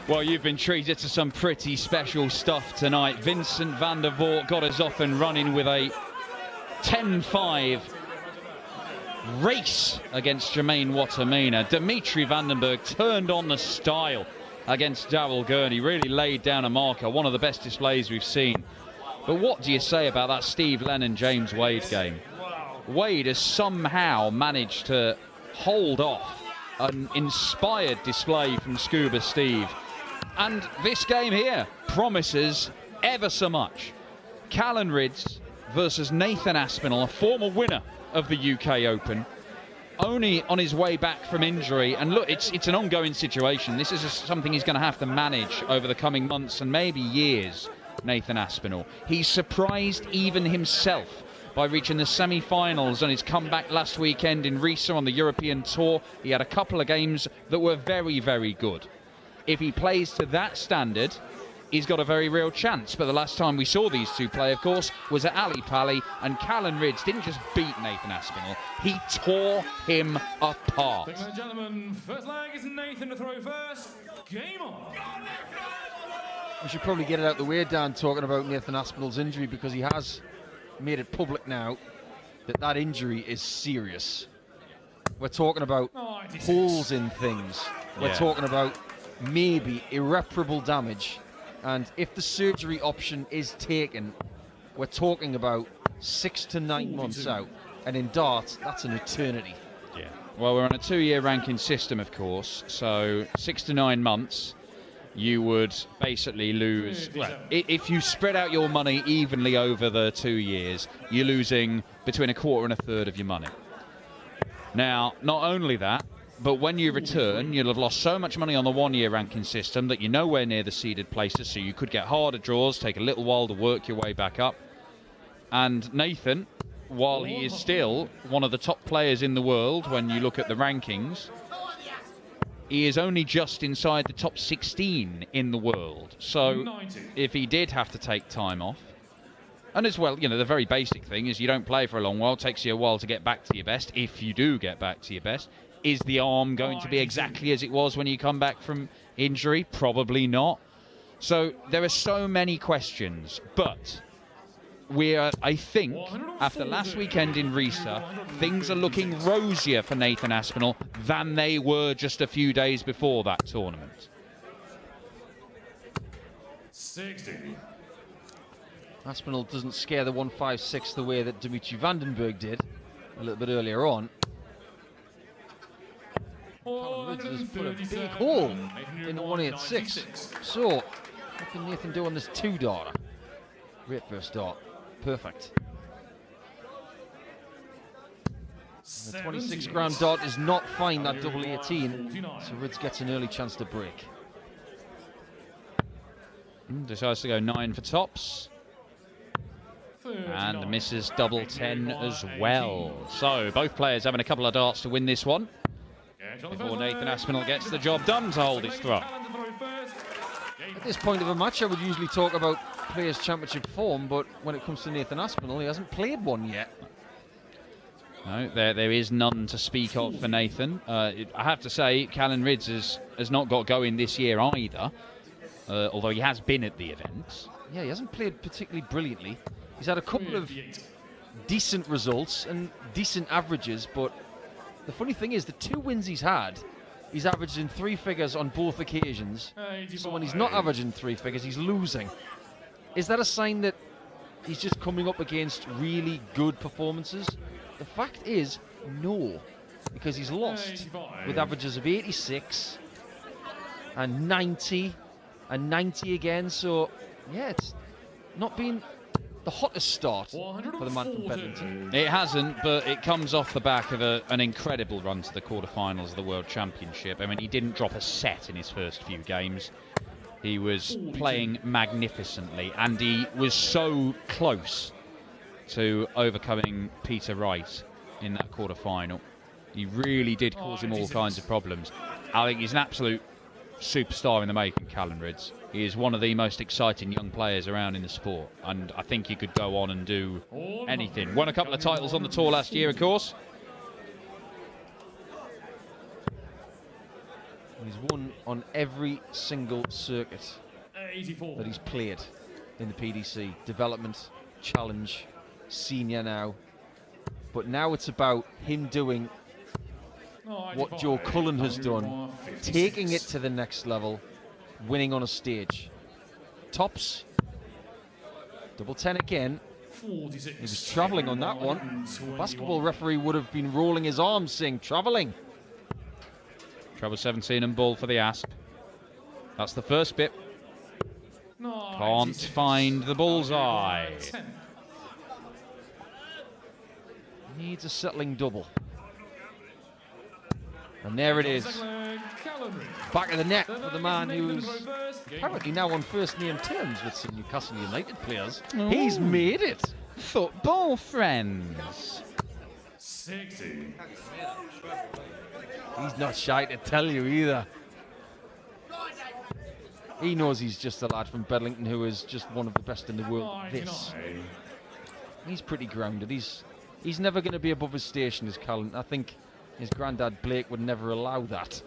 Well, you've been treated to some pretty special stuff tonight. Vincent van der Voort got us off and running with a 10-5 race against Jermaine Wattimena. Dimitri Vandenberg turned on the style against Darrell Gurney, really laid down a marker, one of the best displays we've seen. But what do you say about that Steve Lennon-James Wade game? Wade has somehow managed to hold off an inspired display from Scuba Steve. And this game here promises ever so much. Callan Rydz versus Nathan Aspinall, a former winner of the UK Open, only on his way back from injury. And look, it's an ongoing situation. This is something he's going to have to manage over the coming months and maybe years, Nathan Aspinall. He's surprised even himself by reaching the semi-finals on his comeback last weekend in Rydz on the European Tour. He had a couple of games that were very, very good. If he plays to that standard, he's got a very real chance. But the last time we saw these two play, of course, was at Ali Pali, and Callan Rydz didn't just beat Nathan Aspinall, he tore him apart. Ladies and gentlemen, first leg is Nathan to throw first. Game on. We should probably get it out the way, Dan, talking about Nathan Aspinall's injury, because he has made it public now that that injury is serious. We're talking about holes in things. We're talking about maybe irreparable damage, and if the surgery option is taken, we're talking about 6 to 9 months out, and in darts that's an eternity. Yeah, well, we're on a 2-year ranking system, of course, so 6 to 9 months you would basically lose. Well, if you spread out your money evenly over the 2 years, you're losing between a quarter and a third of your money. Now, not only that, but when you return, you'll have lost so much money on the 1-year ranking system that you're nowhere near the seeded places, so you could get harder draws, take a little while to work your way back up. And Nathan, while he is still one of the top players in the world when you look at the rankings, he is only just inside the top 16 in the world. So if he did have to take time off, and as well, you know, the very basic thing is you don't play for a long while, it takes you a while to get back to your best, if you do get back to your best. Is the arm going to be exactly as it was when you come back from injury? Probably not. So there are so many questions, but we are, I think, after last weekend in Rydz, things are looking rosier for Nathan Aspinall than they were just a few days before that tournament. 60. Aspinall doesn't scare the 156 the way that Dimitri Vandenberg did a little bit earlier on. Callan Rydz has put a big hole in the 186. So, what can Nathan do on this 2-darter? Great first dart. Perfect. The 26-gram dart does not find that double 18, so Rydz gets an early chance to break. Decides to go 9 for tops. And misses double 10 as well. So, both players having a couple of darts to win this one before Nathan Aspinall gets the job done to hold his throw. At this point of a match, I would usually talk about players' championship form, but when it comes to Nathan Aspinall, he hasn't played one yet. No, there is none to speak of for Nathan. I have to say, Callan Rydz has not got going this year either, although he has been at the events. Yeah, he hasn't played particularly brilliantly. He's had a couple of decent results and decent averages, but the funny thing is, the 2 wins he's had, he's averaged in 3 figures on both occasions. So when he's not averaging 3 figures, he's losing. Is that a sign that he's just coming up against really good performances? The fact is, no, because he's lost with averages of 86 and 90 and 90 again. So, yeah, it's not been the hottest start for the man from Bedlington. It hasn't, but it comes off the back of an incredible run to the quarterfinals of the World Championship. I mean, he didn't drop a set in his first few games. He was playing magnificently, and he was so close to overcoming Peter Wright in that quarterfinal. He really did cause him all kinds of problems. I think he's an absolute superstar in the making, Callan Rydz. He is one of the most exciting young players around in the sport, and I think he could go on and do anything. Won a couple of titles on the tour last year, of course. He's won on every single circuit 84. that he's played in the PDC. Development, challenge, senior now. But now it's about him doing what Joe Cullen has done, taking it to the next level, winning on a stage. Tops, double 10 again. 46. He was travelling on that one. The basketball referee would have been rolling his arms saying, travelling. Treble 17 and ball for the Asp. That's the first bit. Can't find the bullseye. Needs a settling double. And there it is. Back of the net for the man who's apparently now on first name terms with some Newcastle United players. Ooh. He's made it. Football friends. 60. He's not shy to tell you either. He knows he's just a lad from Bedlington who is just one of the best in the world at this. He's pretty grounded. He's never going to be above his station, is Callan. I think his granddad Blake would never allow that.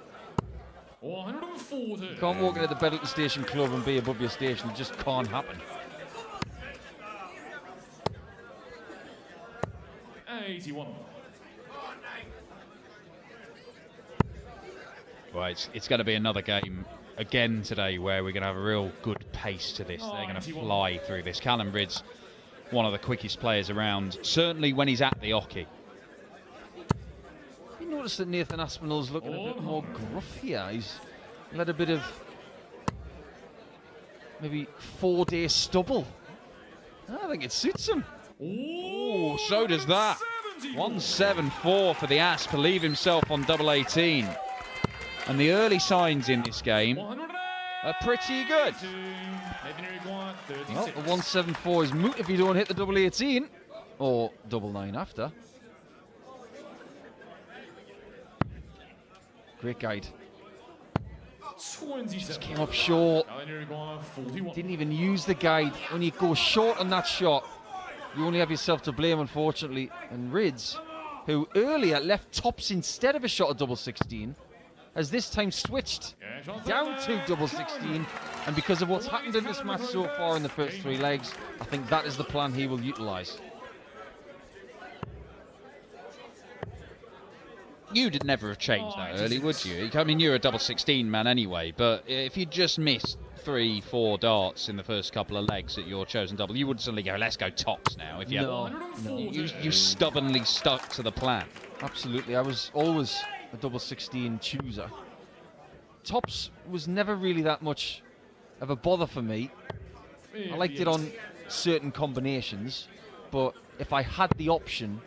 140. You can't walk into the Bedlington Station Club and be above your station. It just can't happen. 81. Right, it's going to be another game again today where we're going to have a real good pace to this. They're going to fly through this. Callan Rydz, one of the quickest players around, certainly when he's at the hockey. You notice that Nathan Aspinall's looking a bit more gruff here. He's had a bit of maybe 4-day stubble. I think it suits him. Oh, so does that. 174 for the Asp to leave himself on double 18. And the early signs in this game are pretty good. Well, the 174 is moot if you don't hit the double 18 or double 9 after. Great guide. Just came up short. Didn't even use the guide. When you go short on that shot, you only have yourself to blame, unfortunately. And Rydz, who earlier left tops instead of a shot at double 16, has this time switched down to double 16. And because of what's happened in this match so far in the first 3 legs, I think that is the plan he will utilise. You'd never have changed that early, would you? I mean, you're a double 16 man anyway, but if you just missed 3-4 darts in the first couple of legs at your chosen double, you wouldn't suddenly go, let's go tops now. If you No. You stubbornly stuck to the plan. Absolutely. I was always a double 16 chooser. Tops was never really that much of a bother for me. I liked it on certain combinations, but if I had the option,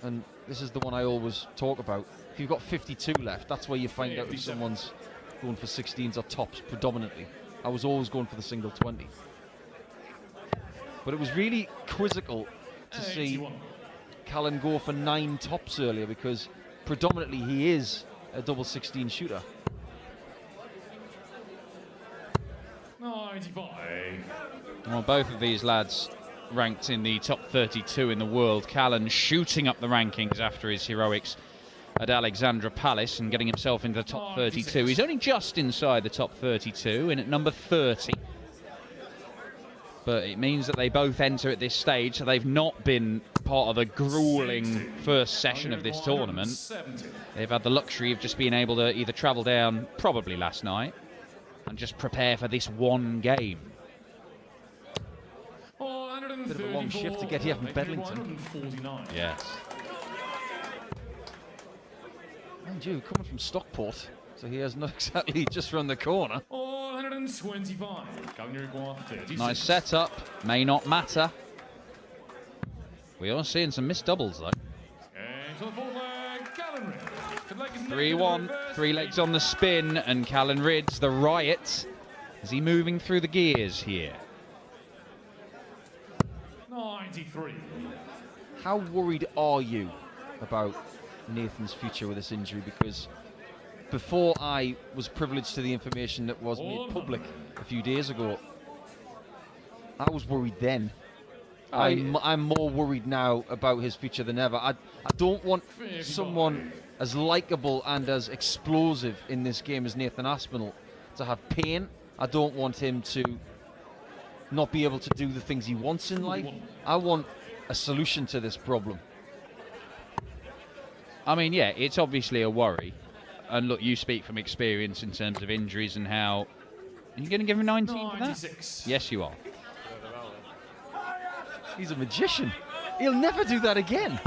and this is the one I always talk about, if you've got 52 left, that's where you find out if someone's going for 16s or tops predominantly. I was always going for the single 20. But it was really quizzical to see Callan go for 9 tops earlier, because predominantly he is a double 16 shooter. 95. Well, both of these lads ranked in the top 32 in the world. Callan shooting up the rankings after his heroics at Alexandra Palace and getting himself into the top 32. He's only just inside the top 32 and at number 30. But it means that they both enter at this stage, so they've not been part of the grueling first session of this tournament. They've had the luxury of just being able to either travel down, probably last night, and just prepare for this one game. Bit of a long shift to get here from Bedlington. Yes. Mind you, coming from Stockport, so he has not exactly just round the corner. 125. Nice setup, may not matter. We are seeing some missed doubles though. 3-1, 3 legs on the spin, and Callan Rydz, the riot. Is he moving through the gears here? 93. How worried are you about Nathan's future with this injury? Because before I was privileged to the information that was made public a few days ago, I was worried then. I'm more worried now about his future than ever. I don't want someone as likeable and as explosive in this game as Nathan Aspinall to have pain. I don't want him to not be able to do the things he wants in life. I want a solution to this problem. I mean, yeah, it's obviously a worry. And look, you speak from experience in terms of injuries and how... Are you going to give him 19 for that? Yes, you are. He's a magician. He'll never do that again.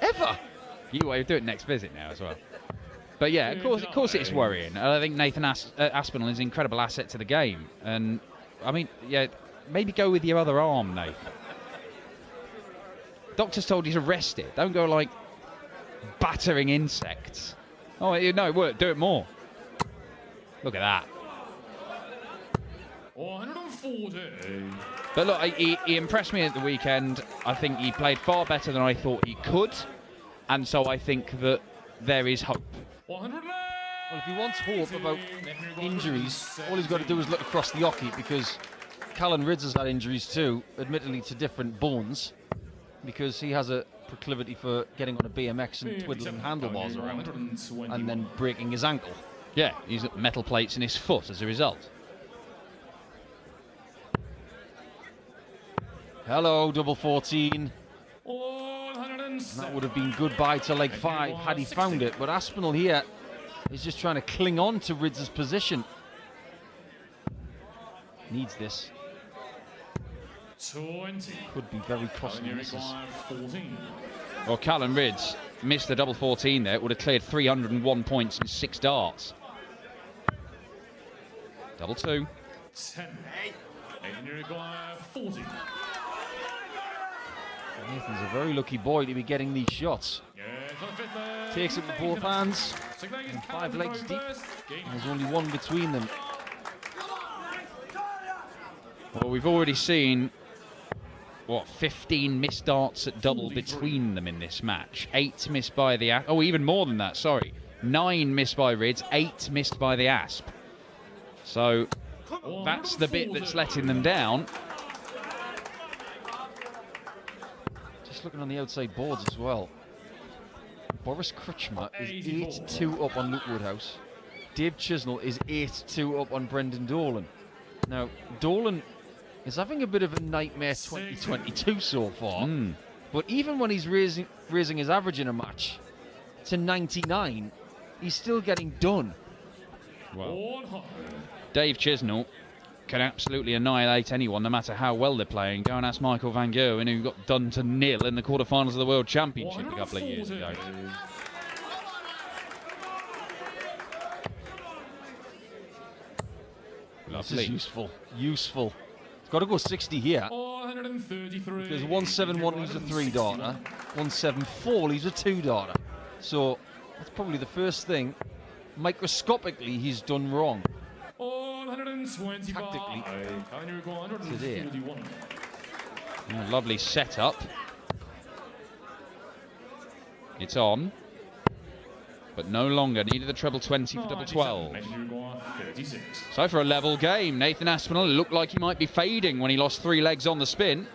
Ever. You will do it next visit now as well. But yeah, of course it's worrying. I think Nathan Aspinall is an incredible asset to the game. And, I mean, yeah, maybe go with your other arm, Nathan. Doctor's told you to rest it. Don't go, like, battering insects. Oh, no, it worked. Do it more. Look at that. 140. But look, he impressed me at the weekend. I think he played far better than I thought he could. And so I think that there is hope. 100. Well, if he wants hope about injuries, all he's got to do is look across the hockey, because Callan Rydz has had injuries too, admittedly to different bones, because he has a proclivity for getting on a BMX and twiddling handlebars around and then breaking his ankle. Yeah, he's got metal plates in his foot as a result. Hello, double 14. 107. That would have been goodbye to leg 5 had he found it, but Aspinall here is just trying to cling on to Rydz's position. Needs this. 20. Could be very costly misses. 14. Well, Callan Rydz missed the double 14 there. It would have cleared 301 points in 6 darts. Double 2. 10. 40. Nathan's a very lucky boy to be getting these shots. Takes it with both hands, and 5 legs deep, and there's only one between them. Well, we've already seen, what, 15 missed darts at double between them in this match. 8 missed by the Asp. Oh, even more than that, sorry. 9 missed by Rydz, 8 missed by the Asp. So that's the bit that's letting them down. Just looking on the outside boards as well. Boris Krutchmer is 8-2 up on Luke Woodhouse. Dave Chisnell is 8-2 up on Brendan Dolan. Now, Dolan is having a bit of a nightmare 2022 so far. But even when he's raising his average in a match to 99, he's still getting done. Well, Dave Chisnell can absolutely annihilate anyone, no matter how well they're playing. Go and ask Michael Van Gerwen, who got done to nil in the quarterfinals of the World Championship a couple of years ago. This is useful. Useful. It's got to go 60 here. 133. Because 171 leaves a 3-darter. 174 leaves a 2-darter. So that's probably the first thing microscopically he's done wrong. 125. Tactically today. Lovely setup. It's on. But no longer. Needed the treble 20 for double 12. So for a level game, Nathan Aspinall looked like he might be fading when he lost 3 legs on the spin.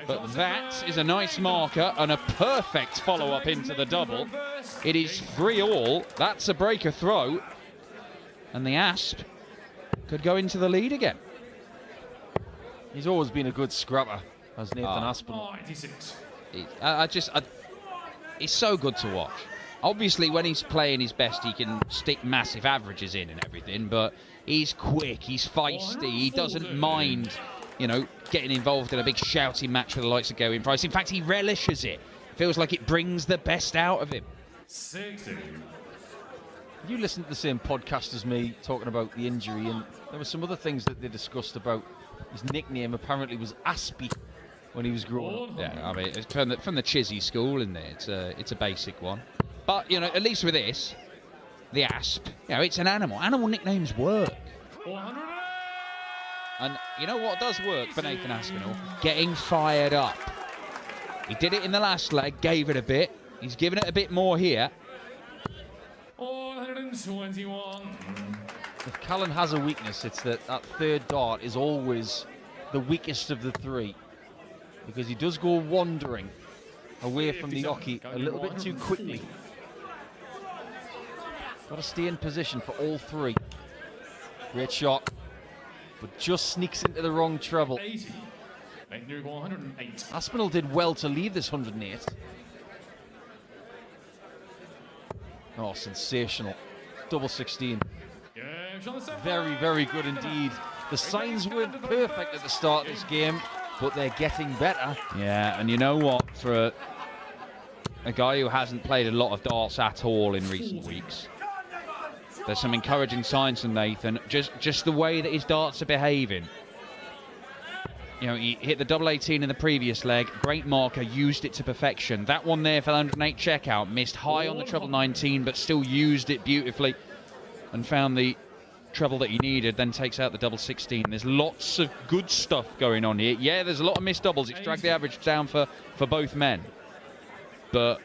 But that is a nice marker and a perfect follow-up into the double. It is 3-all. That's a breaker throw. And the Asp could go into the lead again. He's always been a good scrapper, as Nathan Aspinall. It's so good to watch. Obviously, when he's playing his best, he can stick massive averages in and everything, but he's quick, he's feisty, he doesn't mind, you know, getting involved in a big shouting match with the likes of Going Price. In fact, he relishes it. Feels like it brings the best out of him. 60. You listened to the same podcast as me talking about the injury, and there were some other things that they discussed about his nickname. Apparently was Aspie when he was growing up. Yeah, I mean, it's from the Chizzy school, isn't it? It's a basic one. But, you know, at least with this, the Asp, you know, it's an animal. Animal nicknames work. 100. And you know what does work for Nathan Aspinall? Getting fired up. He did it in the last leg, gave it a bit. He's given it a bit more here. 121. If Callan has a weakness, it's that 3rd dart is always the weakest of the 3. Because he does go wandering away from the hockey a little bit too quickly. Got to stay in position for all three. Great shot, but just sneaks into the wrong treble. 80. Nathan, you're going 108. Aspinall did well to leave this 108. Oh, sensational. Double 16. Very, very good indeed. The signs weren't perfect at the start of this game, but they're getting better. Yeah, and you know what? For a guy who hasn't played a lot of darts at all in recent weeks, there's some encouraging signs from Nathan. Just the way that his darts are behaving. You know, he hit the double 18 in the previous leg. Great marker, used it to perfection. That one there for the 108 checkout, missed high on the treble 19, but still used it beautifully and found the treble that he needed, then takes out the double 16. There's lots of good stuff going on here. Yeah, there's a lot of missed doubles. It's dragged the average down for both men. But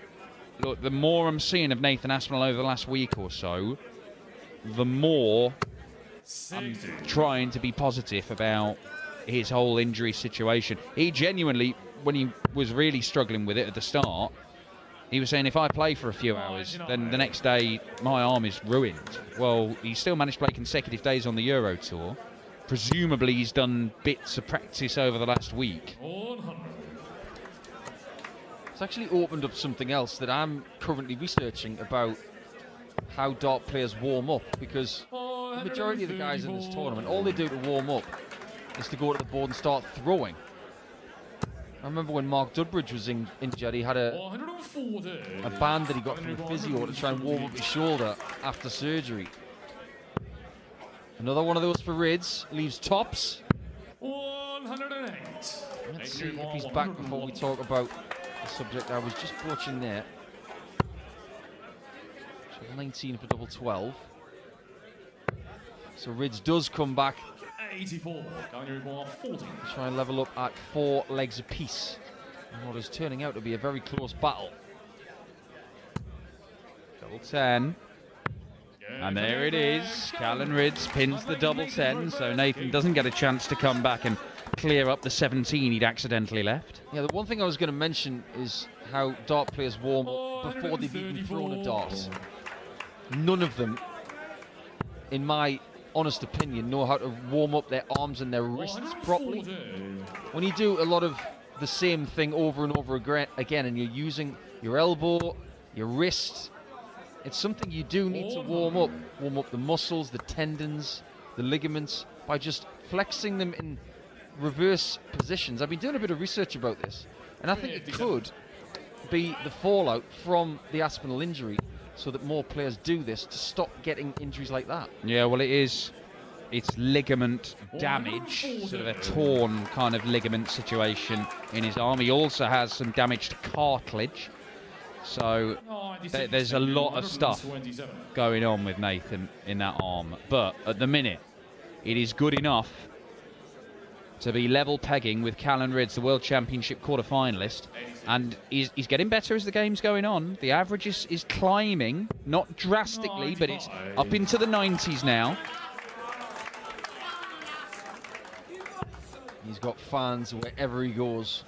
look, the more I'm seeing of Nathan Aspinall over the last week or so, the more I'm trying to be positive about his whole injury situation. He genuinely, when he was really struggling with it at the start, he was saying, if I play for a few hours, then the next day my arm is ruined. Well, he still managed to play consecutive days on the Euro Tour. Presumably he's done bits of practice over the last week. It's actually opened up something else that I'm currently researching about how dart players warm up, because the majority of the guys in this tournament, all they do to warm up is to go to the board and start throwing. I remember when Mark Dudbridge was injured, he had a band that he got from the physio to try and warm up his shoulder after surgery. Another one of those for Rydz, leaves tops. 108. Let's see if he's back before we talk about the subject I was just watching there. 19 for double 12. So Rydz does come back. 84. 40. Try and level up at 4 legs apiece. And what is turning out to be a very close battle. Double 10. And there it is. Callan Rydz pins the double 10, so Nathan doesn't get a chance to come back and clear up the 17 he'd accidentally left. Yeah, the one thing I was going to mention is how dart players warm up before they've even thrown a dart. None of them, in my honest opinion, know how to warm up their arms and their wrists properly. When you do a lot of the same thing over and over again and you're using your elbow, your wrist, it's something you do need to warm up. Warm up the muscles, the tendons, the ligaments, by just flexing them in reverse positions. I've been doing a bit of research about this, and I think it could be the fallout from the Aspinall injury, so that more players do this to stop getting injuries like that. Yeah, well, it's ligament damage, sort of a torn kind of ligament situation in his arm. He also has some damaged cartilage. So there's a lot of stuff going on with Nathan in that arm. But at the minute, it is good enough to be level pegging with Callan Rydz, the World Championship quarter-finalist. And he's getting better as the game's going on. The average is climbing, not drastically, but it's up into the 90s now. He's got fans wherever he goes.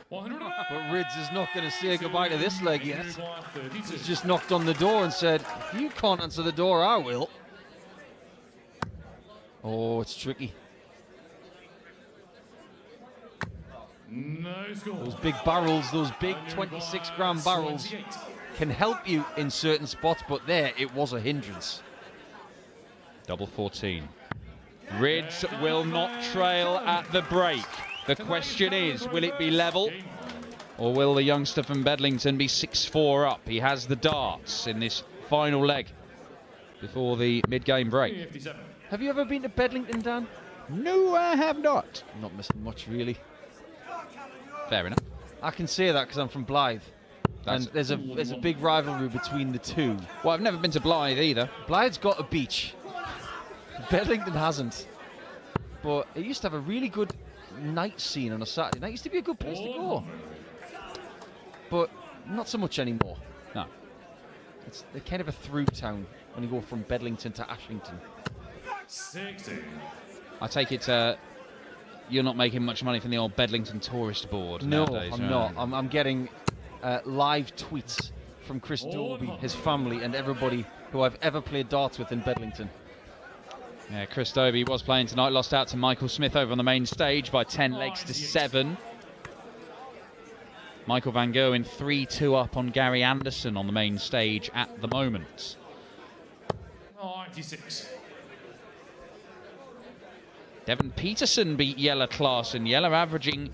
But Rydz is not going to say goodbye to this leg yet. He's just knocked on the door and said, if you can't answer the door, I will. Oh, it's tricky. Those big barrels, those big 26-gram barrels can help you in certain spots, but there it was a hindrance. Double 14. Rydz will not trail at the break. The question is, will it be level? Or will the youngster from Bedlington be 6-4 up? He has the darts in this final leg before the mid-game break. Have you ever been to Bedlington, Dan? No, I have not. I'm not missing much, really. Fair enough. I can say that because I'm from Blythe. And there's a big rivalry between the two. Well, I've never been to Blythe either. Blythe's got a beach. Bedlington hasn't. But it used to have a really good night scene on a Saturday night. It used to be a good place to go. But not so much anymore. No. It's kind of a through town when you go from Bedlington to Ashington. 60. I take it you're not making much money from the old Bedlington tourist board nowadays. No, I'm not. I'm getting live tweets from Chris Dolby, his family, and everybody who I've ever played darts with in Bedlington. Yeah, Chris Dobie was playing tonight, lost out to Michael Smith over on the main stage by 10 legs to 7. Michael van Gerwen 3-2 up on Gary Anderson on the main stage at the moment. 96. Devon Peterson beat Jelle Klaassen. Jelle averaging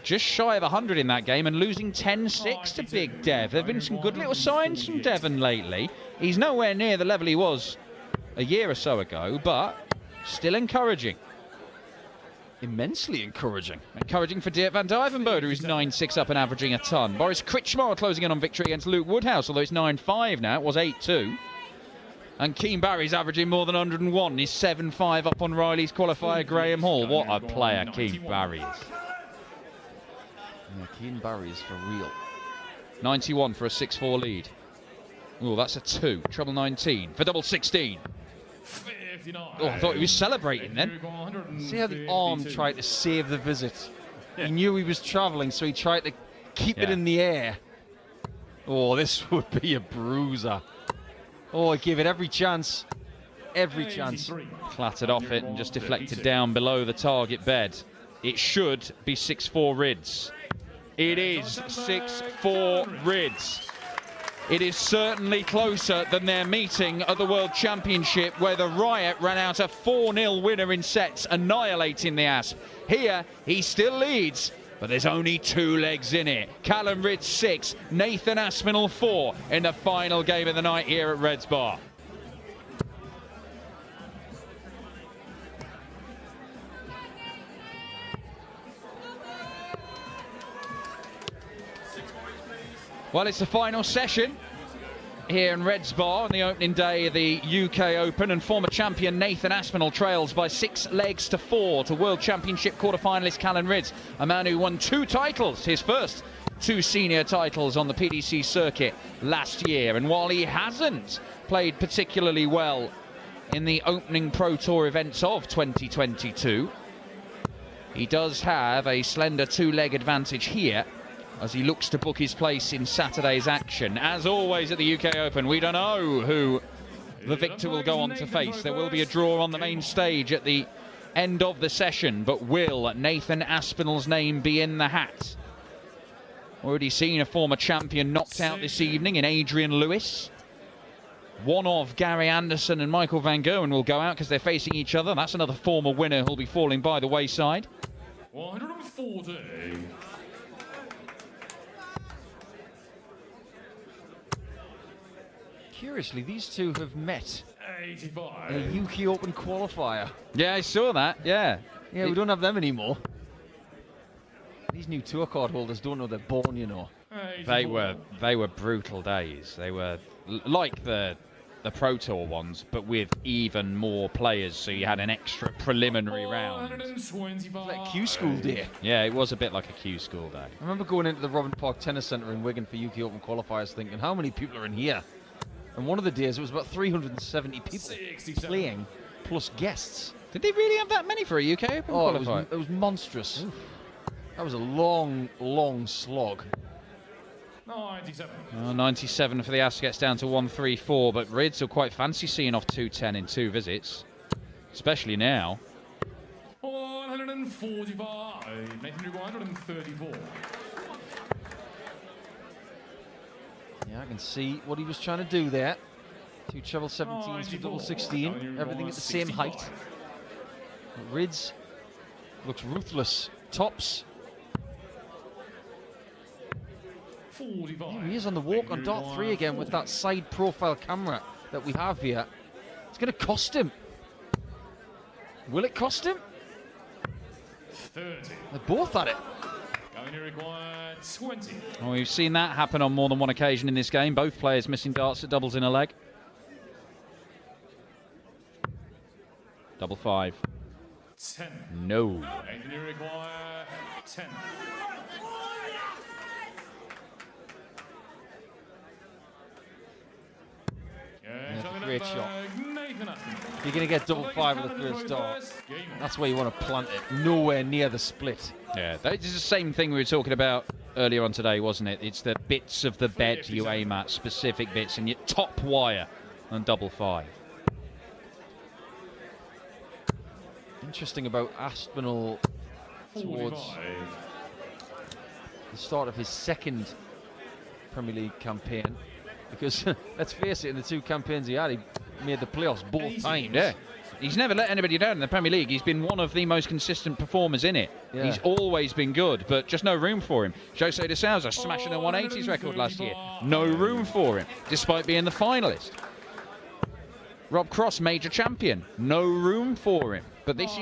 just shy of 100 in that game and losing 10-6 to Big Dev. There have been some good little signs from Devon lately. He's nowhere near the level he was a year or so ago, but still encouraging. Immensely encouraging. Encouraging for Dirk van Dijvenbode, who's 9-6 up and averaging a ton. Boris Kritschmar closing in on victory against Luke Woodhouse, although it's 9-5 now. It was 8-2. And Keane Barry's averaging more than 101. He's 7-5 up on Riley's qualifier Graham Hall. What a player Keane Barry is. Yeah, Keane Barry is for real. 91 for a 6-4 lead. Oh, that's a 2. Treble 19 for double 16. 59. Oh, I thought he was celebrating then. See how the arm tried to save the visit. He knew he was travelling, so he tried to keep it in the air. Oh, this would be a bruiser. Oh, he gave it every chance. Every chance. Clattered off it and just deflected down below the target bed. It should be 6-4 Rydz. It is 6-4 Rydz. It is certainly closer than their meeting at the World Championship, where the Riot ran out a 4-0 winner in sets, annihilating the Asp. Here, he still leads, but there's only 2 legs in it. Callan Rydz 6, Nathan Aspinall 4 in the final game of the night here at Rydz Bar. Well, it's the final session here in Rydz Bar on the opening day of the UK Open, and former champion Nathan Aspinall trails by 6 legs to 4 to World Championship quarter-finalist Callan Rydz, a man who won 2 titles, his first 2 senior titles on the PDC circuit last year. And while he hasn't played particularly well in the opening Pro Tour events of 2022, he does have a slender 2-leg advantage here as he looks to book his place in Saturday's action. As always at the UK Open, we don't know who the victor will go on to face. There will be a draw on the main stage at the end of the session, but will Nathan Aspinall's name be in the hat? Already seen a former champion knocked out this evening in Adrian Lewis. One of Gary Anderson and Michael van Gerwen will go out because they're facing each other. That's another former winner who'll be falling by the wayside. 140. Curiously, these two have met 85. in a UK Open qualifier. Yeah, I saw that, yeah. Yeah, we don't have them anymore. These new tour card holders don't know they're born, you know. 84. They were brutal days. They were like the Pro Tour ones, but with even more players, so you had an extra preliminary round. 125. Like Q School day. Yeah, it was a bit like a Q School day. I remember going into the Robin Park Tennis Centre in Wigan for UK Open qualifiers thinking, how many people are in here? And one of the days it was about 370 people 67. playing, plus guests. Did they really have that many for a UK Open qualifier? It was monstrous. Oof. That was a long, long slog. 97. 97 for the Asp, gets down to 134, but Rydz will quite fancy seeing off 210 in 2 visits, especially now. 145. Nathan 134. Yeah, I can see what he was trying to do there. 2 treble 17s for double 16, everything at the same height. Rydz looks ruthless. Tops. 45. Here he is on the walk on dart 3 again with that side profile camera that we have here. It's going to cost him. Will it cost him? 30. They're both at it. Going to require 20. Well, we've seen that happen on more than one occasion in this game. Both players missing darts at doubles in a leg. Double 5. 10. No. Going to require 10. Yeah, great shot. You're going to get double 5 with the first dart. That's where you want to plant it. Nowhere near the split. Yeah, that is the same thing we were talking about earlier on today, wasn't it? It's the bits of the bed you aim at, specific bits, and your top wire and double 5. Interesting about Aspinall towards 45. the start of his second Premier League campaign, because let's face it, in the 2 campaigns he had, he made the playoffs both times. Yeah. He's never let anybody down in the Premier League. He's been one of the most consistent performers in it. Yeah. He's always been good, but just no room for him. Jose de Souza smashing the 180s record last year. No room for him, despite being the finalist. Rob Cross, major champion. No room for him. But this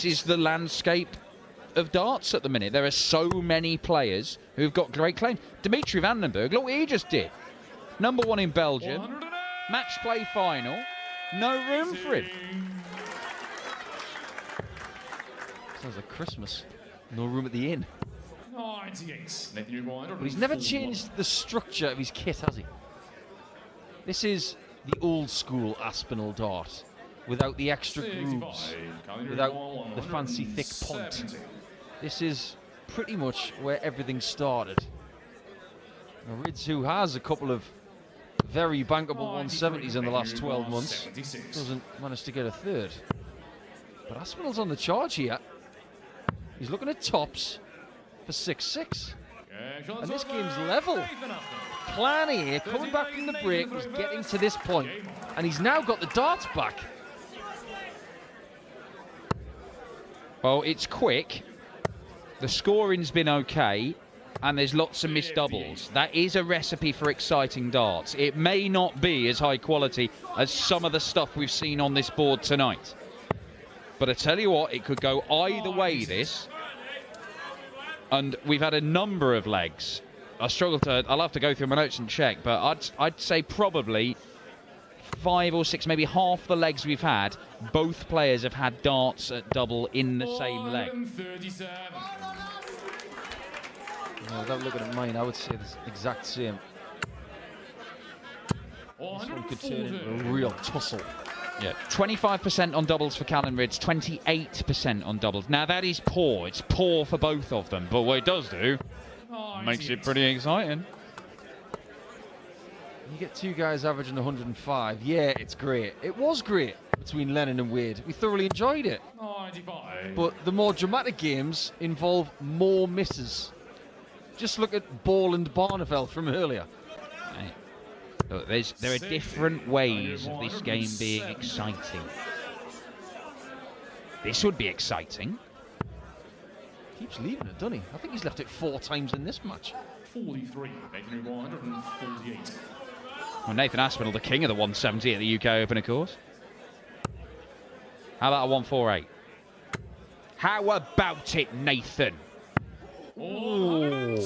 is the landscape of darts at the minute. There are so many players who've got great claim. Dimitri Vandenberg, look what he just did. Number 1 in Belgium. Match play final. No room for him. Sounds like Christmas. No room at the inn. 98. Nathan Rydz. But he's never changed the structure of his kit, has he? This is the old school Aspinall dart, without the extra grooves, without the fancy thick point. This is pretty much where everything started. Now, Rydz, who has a couple of very bankable 170s in the last 12 months, doesn't manage to get a third. But Aspinall's on the charge here. He's looking at tops for 6-6. And this game's level. Plan here, coming back from the break, was getting to this point, and he's now got the darts back. Well, it's quick. The scoring's been okay, and there's lots of missed doubles. That is a recipe for exciting darts. It may not be as high quality as some of the stuff we've seen on this board tonight. But I tell you what, it could go either way, this. And we've had a number of legs. I'll have to go through my notes and check, but I'd say probably 5 or 6, maybe half the legs we've had, both players have had darts at double in the same leg. Without looking at mine, I would say the exact same. This one could turn into a real tussle. Yeah, 25% on doubles for Callan Rydz, 28% on doubles. Now that is poor. It's poor for both of them, but what it does do makes it pretty exciting. You get 2 guys averaging 105. Yeah, it's great. It was great between Lennon and Wade. We thoroughly enjoyed it. 95. But the more dramatic games involve more misses. Just look at Ball and Barneveld from earlier. Look, there are different ways of this game being exciting. This would be exciting. Keeps leaving it, doesn't he? I think he's left it 4 times in this match. 43. Nathan 148. Well, Nathan Aspinall, the king of the 170 at the UK Open, of course. How about a 148? How about it, Nathan? Ooh.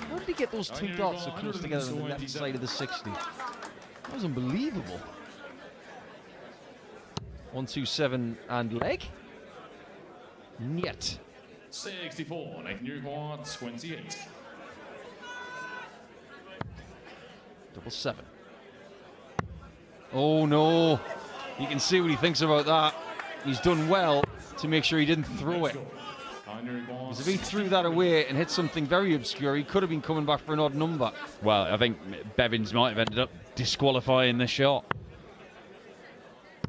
How did he get those 2 darts so close together on the left side of the 60? That was unbelievable. 127 and leg. Niet. 64. Nathan Rydz 28. Double 7. Oh no. You can see what he thinks about that. He's done well to make sure he didn't throw it. Because if he threw that away and hit something very obscure, he could have been coming back for an odd number. Well, I think Bevins might have ended up disqualifying the shot.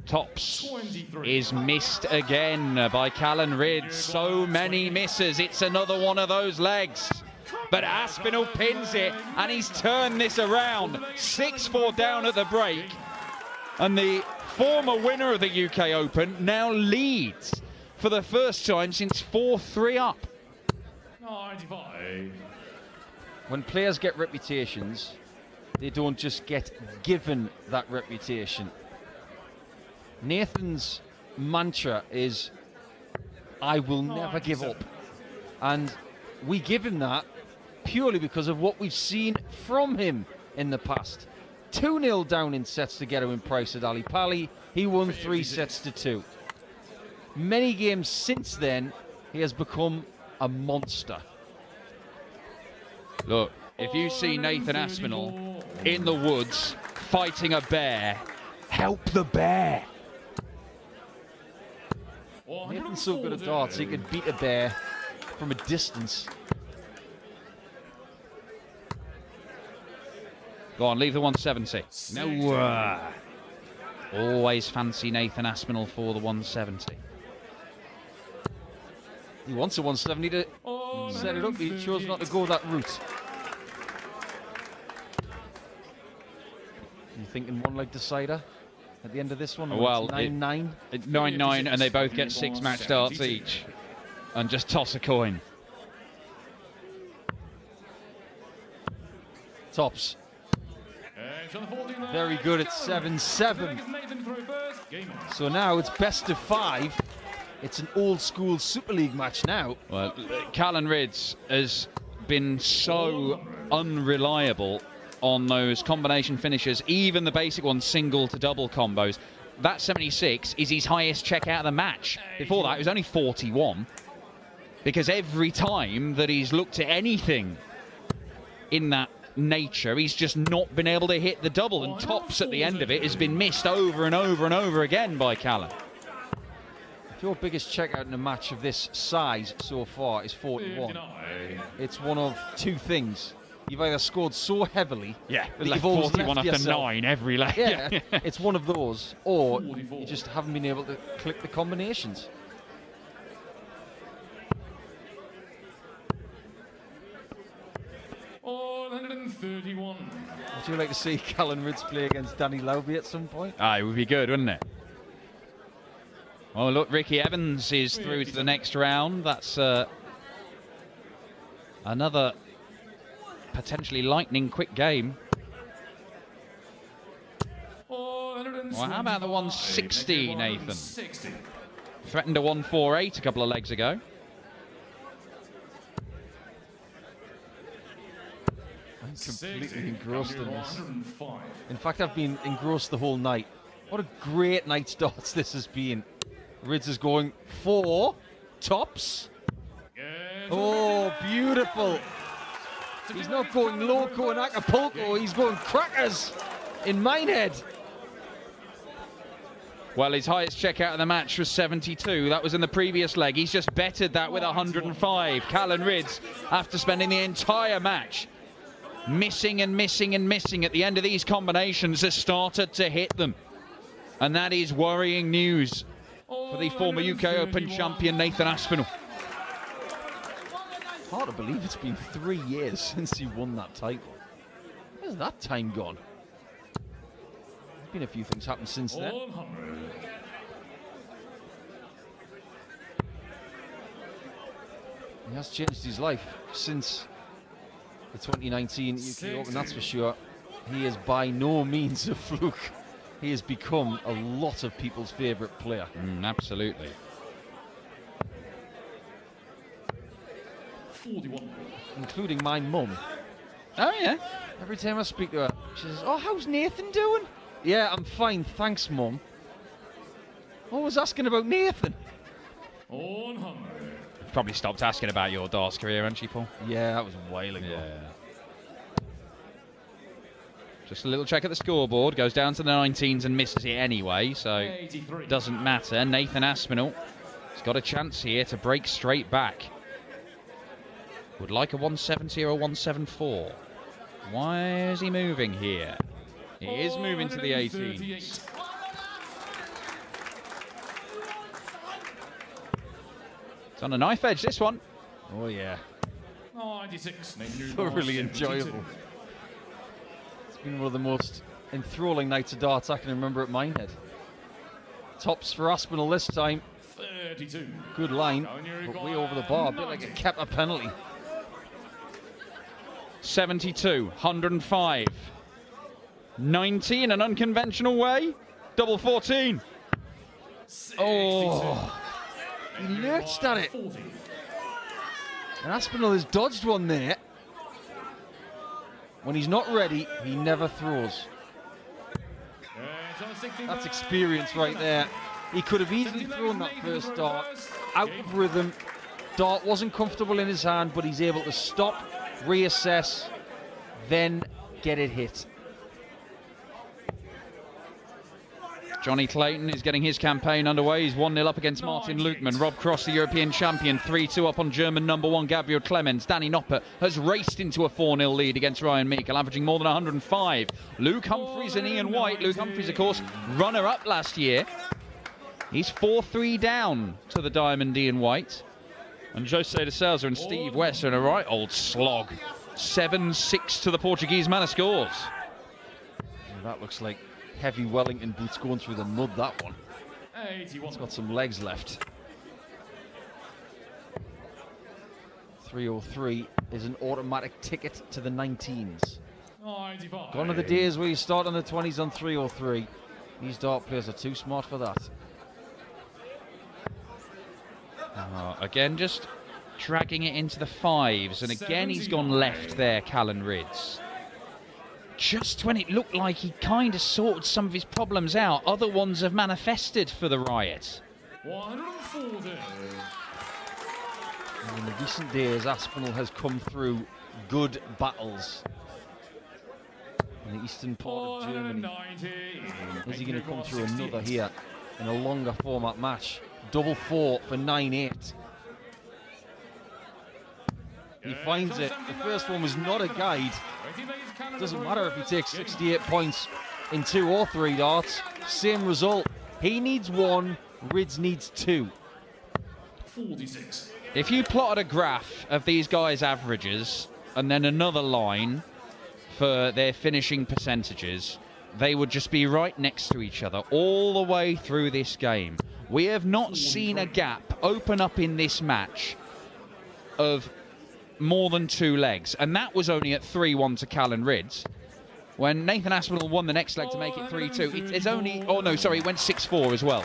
Tops 23. is missed again by Callan Rydz. So many misses. It's another one of those legs. But Aspinall pins it, and he's turned this around. 6-4 down at the break. And the former winner of the UK Open now leads for the first time since 4-3 up. 95. When players get reputations, they don't just get given that reputation. Nathan's mantra is, I will never give up. And we give him that purely because of what we've seen from him in the past. 2-0 down in sets to Getto Price at Ali Pali. He won 3 sets to 2. Many games since then, he has become a monster. Look, if you see Nathan Aspinall in the woods fighting a bear, help the bear. Nathan's so good at darts, he could beat a bear from a distance. Go on, leave the 170. No. Always fancy Nathan Aspinall for the 170. He wants a 170 to set it up. He chose not to go that route. You thinking one leg decider at the end of this one? Well, 9-9. 9-9, and they both get 6 match starts each. And just toss a coin. Tops. Very good at 7-7. So now it's best of 5. It's an old school Super League match now. Well, Callan Rydz has been so unreliable on those combination finishes, even the basic ones, single to double combos. That 76 is his highest check out of the match. Before that, it was only 41. Because every time that he's looked at anything in that nature, he's just not been able to hit the double, and tops at the end of it has been missed over and over and over again by Callan. If your biggest checkout in a match of this size so far is 41, it's one of 2 things. You've either scored so heavily that like you've always 41 left after yourself. 9 every leg. Yeah, it's one of those, or you just haven't been able to click the combinations. Would you like to see Callan Rydz play against Danny Lowby at some point? It would be good, wouldn't it? Oh, look, Ricky Evans is through to the next round. That's another potentially lightning quick game. Well, how about the 160, Nathan? Threatened a 148 a couple of legs ago. I'm completely engrossed in this. In fact, I've been engrossed the whole night. What a great night starts this has been. Rydz is going 4 tops. Oh, beautiful. He's not going loco in Acapulco, he's going crackers in Minehead. Well, his highest check out of the match was 72. That was in the previous leg. He's just bettered that with 105. Callan Rydz, after spending the entire match missing and missing and missing at the end of these combinations, has started to hit them. And that is worrying news for the former UK Open champion Nathan Aspinall. Hard to believe it's been 3 years since he won that title. Where's that time gone? There's been a few things happened since then. He has changed his life since the 2019 UK Open, that's for sure. He is by no means a fluke. He has become a lot of people's favourite player. Absolutely. 41. Including my mum. Oh, yeah. Every time I speak to her, she says, "Oh, how's Nathan doing?" "Yeah, I'm fine, thanks, Mum." Always asking about Nathan. Probably stopped asking about your darts career, hasn't she, Paul? Yeah, that was a while ago. Yeah. Just a little check at the scoreboard. Goes down to the 19s and misses it anyway, so 83. doesn't matter. Nathan Aspinall has got a chance here to break straight back. Would like a 170 or a 174. Why is he moving here? He is moving to the 18s. It's on a knife edge, this one. Oh, yeah. 96. Thoroughly enjoyable. It's been one of the most enthralling nights of darts I can remember at Minehead. Tops for Aspinall this time. 32. Good line, but way over the bar, a bit like a Kepper penalty. 72, 105. 90 in an unconventional way. Double 14. Oh, he lurched at it. 40. And Aspinall has dodged one there. When he's not ready, he never throws. That's experience right there. He could have easily thrown that first dart out of rhythm. Dart wasn't comfortable in his hand, but he's able to stop, reassess, then get it hit. Johnny Clayton is getting his campaign underway. He's 1-0 up against Martin Lukeman. Rob Cross, the European champion, 3-2 up on German #1 Gabriel Clemens. Danny Noppert has raced into a 4-0 lead against Ryan Meikle, averaging more than 105. Luke Humphries and Ian White. Luke Humphries, of course, runner-up last year. He's 4-3 down to the Diamond Ian White. And Jose de Souza and Steve West are in a right old slog. 7-6 to the Portuguese man of scores. That looks like heavy Wellington boots going through the mud, that one. 81. It's got some legs left. 303 is an automatic ticket to the 19s. 95. Gone are the days where you start on the 20s on 303. These dart players are too smart for that. Again, just dragging it into the 5s. And again, he's gone left there, Callan Rydz. Just when it looked like he kind of sorted some of his problems out, other ones have manifested for the Riot. 140. In the recent days, Aspinall has come through good battles in the eastern part of Germany. 190. Is he going to come through another here in a longer format match? Double 4 for 9-8. He finds it. The first one was not a guide. Doesn't matter if he takes 68 points in 2 or 3 darts. Same result. He needs 1, Rydz needs 2. 46. If you plotted a graph of these guys' averages and then another line for their finishing percentages, they would just be right next to each other all the way through this game. We have not seen a gap open up in this match of more than 2 legs, and that was only at 3-1 to Callan Rydz. When Nathan Aspinall won the next leg to make it 3-2, it's only, oh no, sorry, it went 6-4 as well.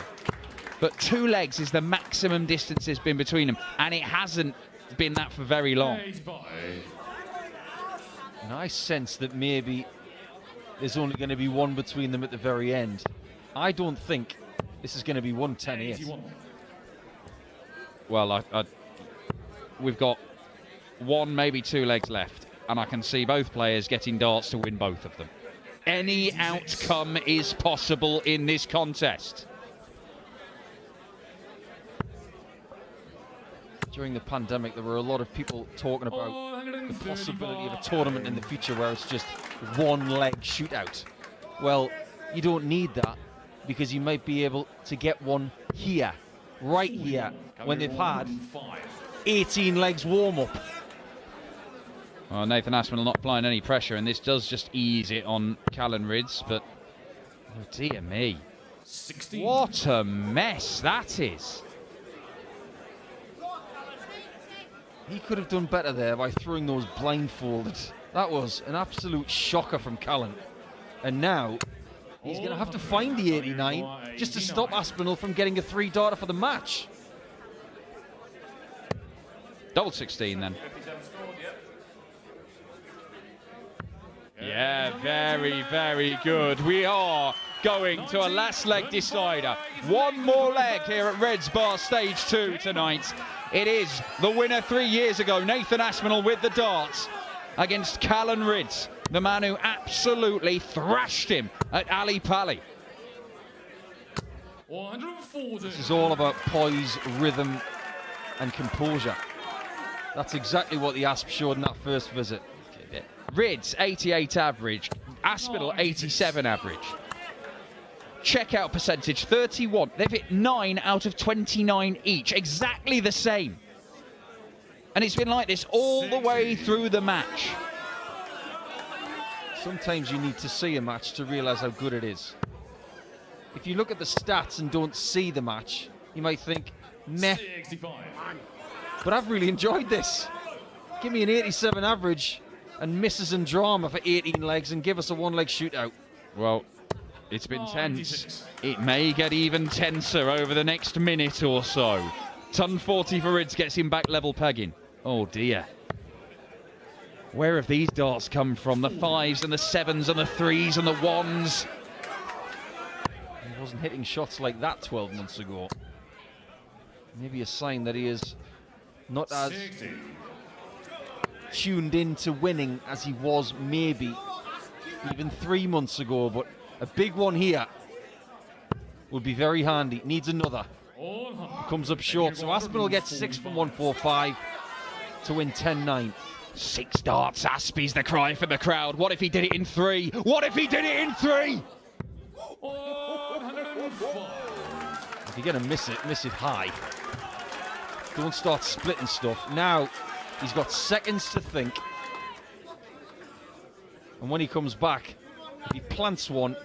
But 2 legs is the maximum distance there's been between them, and it hasn't been that for very long. And I sense that maybe there's only going to be 1 between them at the very end. I don't think this is going to be 110-8. Well, we've got 1, maybe 2 legs left, and I can see both players getting darts to win both of them. Any outcome is possible in this contest. During the pandemic, there were a lot of people talking about the possibility of a tournament in the future where it's just 1 leg shootout. Well, you don't need that, because you might be able to get one here, right here, when they've had 18 legs warm-up. Well, Nathan Aspinall not applying any pressure, and this does just ease it on Callan Rydz, but oh dear me. 16. What a mess that is. He could have done better there by throwing those blindfolded. That was an absolute shocker from Callan. And now he's going to have to find the 89 just to stop Aspinall from getting a 3-darter for the match. Double 16 then. Yeah, very, very good. We are going to a last leg decider. 1 more leg here at Rydz Bar Stage 2 tonight. It is the winner 3 years ago, Nathan Aspinall, with the darts against Callan Rydz, the man who absolutely thrashed him at Ali Pali. 140. This is all about poise, rhythm and composure. That's exactly what the Asp showed in that first visit. Rydz 88 average, Aspinall 87 average. Checkout percentage 31. They've hit 9 out of 29 each, exactly the same. And it's been like this all the way through the match. Sometimes you need to see a match to realise how good it is. If you look at the stats and don't see the match, you might think, meh. 65. But I've really enjoyed this. Give me an 87 average and misses and drama for 18 legs and give us a 1-leg shootout. Well, it's been tense. It may get even tenser over the next minute or so. Ton 40 for Rydz gets him back level pegging. Oh dear. Where have these darts come from? The 5s and the 7s and the 3s and the 1s. He wasn't hitting shots like that 12 months ago. Maybe a sign that he is not as tuned into winning as he was maybe even 3 months ago, but a big one here. will be very handy. Needs another. Comes up short. So Aspinall gets 6 from 145 to win 10-9. 6 darts, Aspie's the cry for the crowd. What if he did it in 3? What if he did it in 3? If you're going to miss it high. Don't start splitting stuff. Now he's got seconds to think. And when he comes back, if he plants one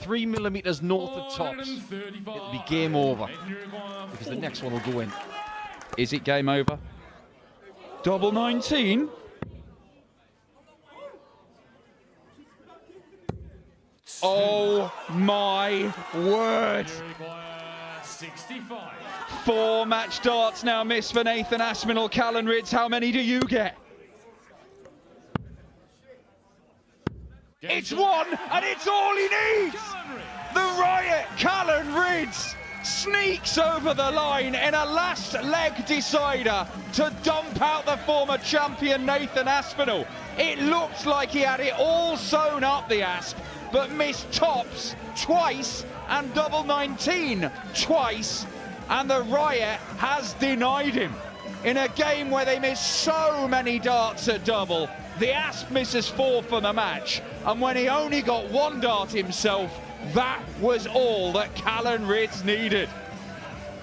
3 millimeters north of tops, it'll be game over. Because the next one will go in. Is it game over? Double 19. Oh my word. 4 match darts now missed for Nathan Aspinall. Callan Rydz, how many do you get? It's 1 and it's all he needs. The Riot, Callan Rydz, sneaks over the line in a last leg decider to dump out the former champion Nathan Aspinall. It looked like he had it all sewn up, the Asp, but missed tops twice and double 19 twice, and the Riot has denied him. In a game where they missed so many darts at double, the Asp misses 4 for the match, and when he only got 1 dart himself, that was all that Callan Rydz needed.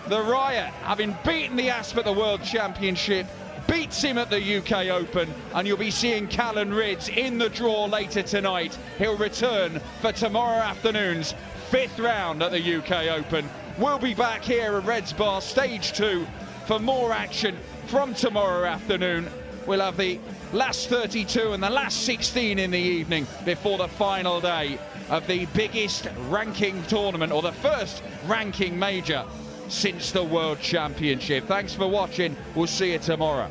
The Riot, having beaten the Asp at the World Championship, beats him at the UK Open, and you'll be seeing Callan Rydz in the draw later tonight. He'll return for tomorrow afternoon's 5th round at the UK Open. We'll be back here at Rydz Bar Stage 2 for more action from tomorrow afternoon. We'll have the last 32 and the last 16 in the evening before the final day of the biggest ranking tournament, or the first ranking major since the World Championship. Thanks for watching. We'll see you tomorrow.